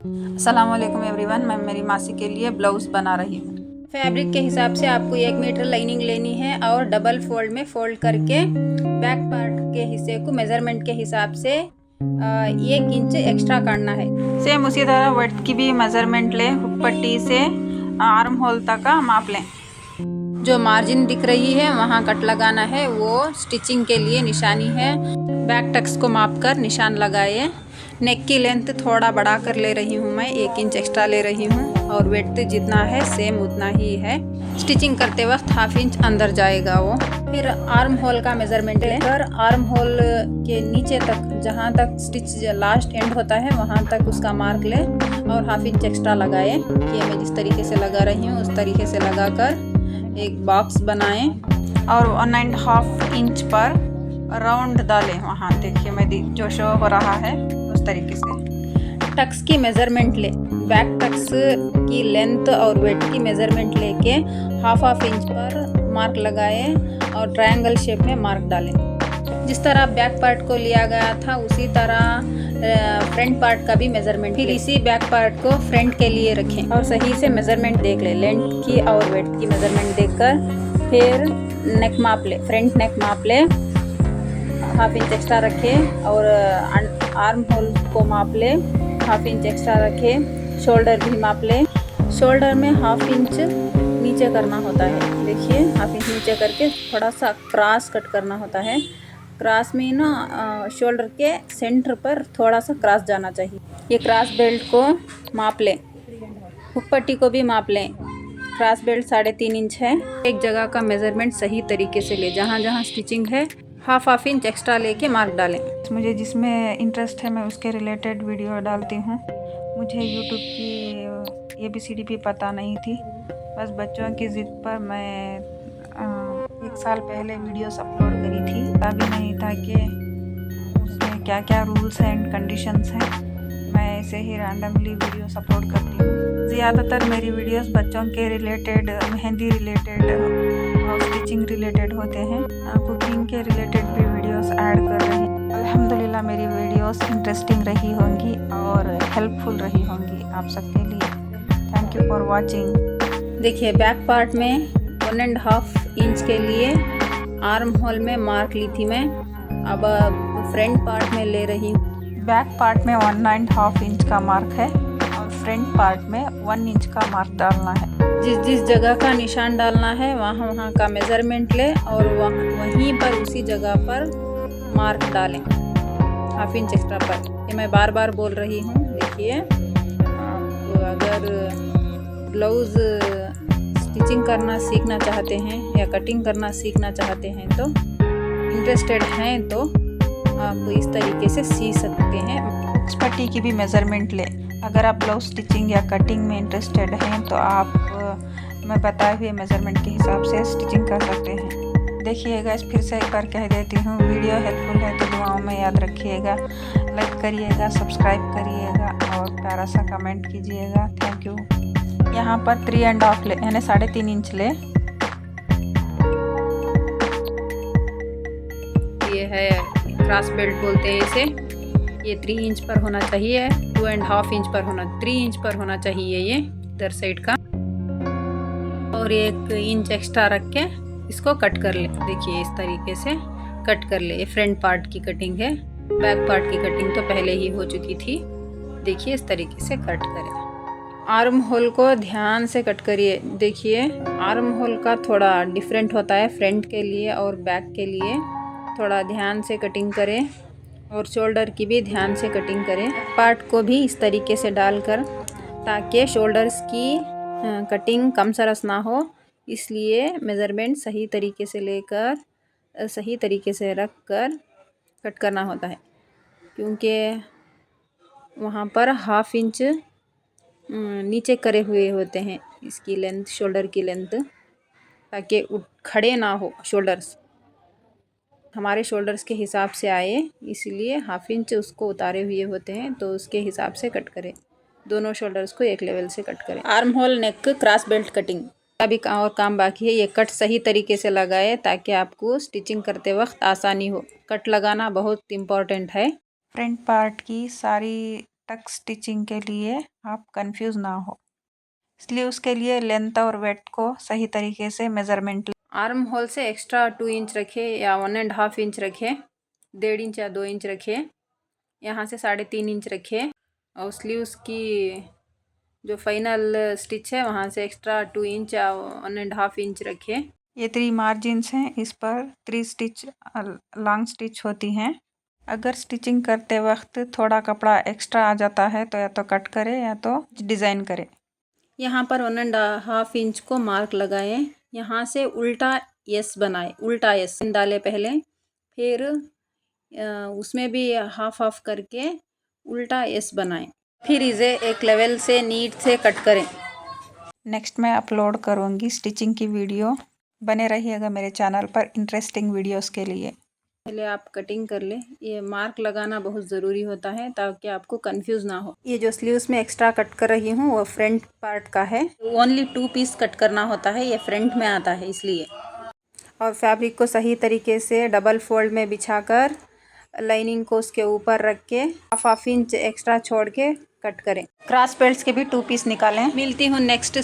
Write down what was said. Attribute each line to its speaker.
Speaker 1: अस्सलाम वालेकुम एवरीवन, मैं मेरी मासी के लिए ब्लाउज़ बना रही हूँ। फैब्रिक के हिसाब से आपको 1 मीटर लाइनिंग लेनी है और डबल फोल्ड में फोल्ड करके बैक पार्ट के हिस्से को मेज़रमेंट के हिसाब से 1 इंच एक्स्ट्रा काटना है। सेम उसी तरह वर्थ की भी मेज़रमेंट लें, हुक पट्टी से आर्म होल तक का माप लें। जो मार्जिन दिख रही है वहाँ कट लगाना है, वो स्टिचिंग के लिए निशानी है। बैक टक्स को माप कर निशान लगाए। नेक की लेंथ थोड़ा बढ़ा कर ले रही हूँ, मैं 1 इंच एक्स्ट्रा ले रही हूँ और वेट जितना है सेम उतना ही है। स्टिचिंग करते वक्त हाफ इंच अंदर जाएगा वो। फिर आर्म होल का मेज़रमेंट लेकर आर्म होल के नीचे तक, जहाँ तक स्टिच लास्ट एंड होता है वहाँ तक उसका मार्क ले और हाफ इंच एक्स्ट्रा लगाए। ये मैं जिस तरीके से लगा रही हूँ उस तरीके से लगाकर एक बॉक्स बनाएं और 1.5 इंच पर राउंड डालें। वहाँ देखिए मैं जो शो हो रहा है उस तरीके से। टक्स की मेज़रमेंट ले, बैक टक्स की लेंथ और वेट की मेज़रमेंट लेके हाफ इंच पर मार्क लगाए और ट्रायंगल शेप में मार्क डालें। जिस तरह बैक पार्ट को लिया गया था उसी तरह फ्रंट पार्ट का भी मेज़रमेंट, फिर इसी बैक पार्ट को फ्रंट के लिए रखें और सही से मेज़रमेंट देख ले, लेंथ की और वेट की मेज़रमेंट देखकर फिर नेक माप ले, फ्रंट नेक माप ले, हाफ इंच एक्स्ट्रा रखें और आर्म होल को माप ले, हाफ इंच एक्स्ट्रा रखें। शोल्डर भी माप ले, शोल्डर में हाफ इंच नीचे करना होता है। देखिए हाफ इंच नीचे करके थोड़ा सा क्रॉस कट करना होता है। क्रॉस में ना शोल्डर के सेंटर पर थोड़ा सा क्रॉस जाना चाहिए। ये क्रॉस बेल्ट को माप लें, हुक पट्टी को भी माप लें। क्रॉस बेल्ट 3.5 इंच है। एक जगह का मेज़रमेंट सही तरीके से ले, जहाँ जहाँ स्टिचिंग है हाफ इंच एक्स्ट्रा लेके मार्क डालें। मुझे जिसमें इंटरेस्ट है मैं उसके रिलेटेड वीडियो डालती हूँ। मुझे यूट्यूब की ABCD भी पता नहीं थी, बस बच्चों की ज़िद पर मैं 1 साल पहले वीडियोस अपलोड करी थी। अभी नहीं था कि उसमें क्या क्या रूल्स एंड कंडीशंस हैं। मैं ऐसे ही रैंडमली वीडियोस अपलोड करती हूँ। ज़्यादातर मेरी वीडियोस बच्चों के रिलेटेड, मेहंदी रिलेटेड और स्टिचिंग रिलेटेड होते हैं। कुकिंग के रिलेटेड भी वीडियोस ऐड कर रही हूँ। अल्हम्दुलिल्लाह मेरी वीडियोस इंटरेस्टिंग रही होंगी और हेल्पफुल रही होंगी आप सबके लिए। Thank you for watching. देखिए बैक पार्ट में 1.5 इंच के लिए आर्म होल में मार्क ली थी मैं, अब फ्रंट पार्ट में ले रही हूँ। बैक पार्ट में 1.5 इंच का मार्क है और फ्रंट पार्ट में 1 इंच का मार्क डालना है। जिस जगह का निशान डालना है वहाँ का मेज़रमेंट ले और वहीं पर उसी जगह पर मार्क डालें हाफ इंच एक्स्ट्रा पर। ये मैं बार बार बोल रही हूँ। देखिए आप अगर ब्लाउज़ स्टिचिंग करना सीखना चाहते हैं या कटिंग करना सीखना चाहते हैं तो इंटरेस्टेड हैं तो आप इस तरीके से सी सकते हैं। उस पट्टी की भी मेज़रमेंट ले। अगर आप ब्लाउज स्टिचिंग या कटिंग में इंटरेस्टेड हैं तो आप मैं बताए हुए मेज़रमेंट के हिसाब से स्टिचिंग कर सकते हैं। देखिएगा, फिर से एक बार कह देती हूँ, वीडियो हेल्पफुल है तो दुआओं में याद रखिएगा, लाइक करिएगा, सब्सक्राइब करिएगा और प्यारा सा कमेंट कीजिएगा। Thank you. यहाँ पर 3.5 ले, यानी 3.5 इंच ले। ये है क्रॉस बेल्ट बोलते हैं इसे। ये 3 इंच पर होना चाहिए, 2.5 इंच पर होना, 3 इंच पर होना चाहिए ये इधर साइड का, और 1 इंच एक्स्ट्रा रख के इसको कट कर ले। देखिए इस तरीके से कट कर ले। ये फ्रंट पार्ट की कटिंग है, बैक पार्ट की कटिंग तो पहले ही हो चुकी थी। देखिए इस तरीके से कट करें। आर्म होल को ध्यान से कट करिए। देखिए आर्म होल का थोड़ा डिफरेंट होता है, फ्रंट के लिए और बैक के लिए थोड़ा ध्यान से कटिंग करें और शोल्डर की भी ध्यान से कटिंग करें। पार्ट को भी इस तरीके से डालकर, ताकि शोल्डर्स की कटिंग कम सरस ना हो, इसलिए मेज़रमेंट सही तरीके से लेकर सही तरीके से रख कर कट करना होता है, क्योंकि वहाँ पर हाफ इंच नीचे करे हुए होते हैं इसकी लेंथ, शोल्डर की लेंथ, ताकि खड़े ना हो शोल्डर्स, हमारे शोल्डर्स के हिसाब से आए, इसलिए हाफ इंच उसको उतारे हुए होते हैं, तो उसके हिसाब से कट करें। दोनों शोल्डर्स को एक लेवल से कट करें। Arm hole neck cross belt cutting अभी और काम बाकी है। ये कट सही तरीके से लगाए ताकि आपको स्टिचिंग करते वक्त आसानी हो। कट लगाना बहुत इम्पोर्टेंट है। फ्रंट पार्ट की सारी टक स्टिचिंग के लिए आप कंफ्यूज ना हो। स्लीव्स के लिए लेंथ और वेट को सही तरीके से मेज़रमेंट। आर्म होल से एक्स्ट्रा 2 इंच रखे या 1.5 इंच रखे, 1.5 इंच या 2 इंच रखे, यहाँ से 3.5 इंच रखे और स्लीव्स की जो फाइनल स्टिच है वहाँ से एक्स्ट्रा 2 इंच या 1.5 इंच रखे। ये 3 मार्जिन्स हैं, इस पर 3 स्टिच लॉन्ग स्टिच होती हैं। अगर स्टिचिंग करते वक्त थोड़ा कपड़ा एक्स्ट्रा आ जाता है तो या तो कट करें या तो डिज़ाइन करें। यहाँ पर 1.5 इंच को मार्क लगाएं, यहाँ से उल्टा एस बनाए, उल्टा एस डाले पहले, फिर उसमें भी हाफ करके उल्टा एस बनाएं, फिर इसे एक लेवल से नीट से कट करें। नेक्स्ट मैं अपलोड करूँगी स्टिचिंग की वीडियो, बने रहिएगा मेरे चैनल पर इंटरेस्टिंग वीडियोस के लिए। पहले आप कटिंग कर ले। ये मार्क लगाना बहुत ज़रूरी होता है ताकि आपको कंफ्यूज ना हो। ये जो स्लीव्स में एक्स्ट्रा कट कर रही हूँ वो फ्रंट पार्ट का है, ओनली 2 पीस कट करना होता है, ये फ्रंट में आता है इसलिए। और फैब्रिक को सही तरीके से डबल फोल्ड में बिछाकर लाइनिंग को उसके ऊपर रख के हाफ इंच एक्स्ट्रा छोड़ के कट करें। क्रॉस बेल्ट्स के भी 2 पीस निकालें। मिलती हूँ नेक्स्ट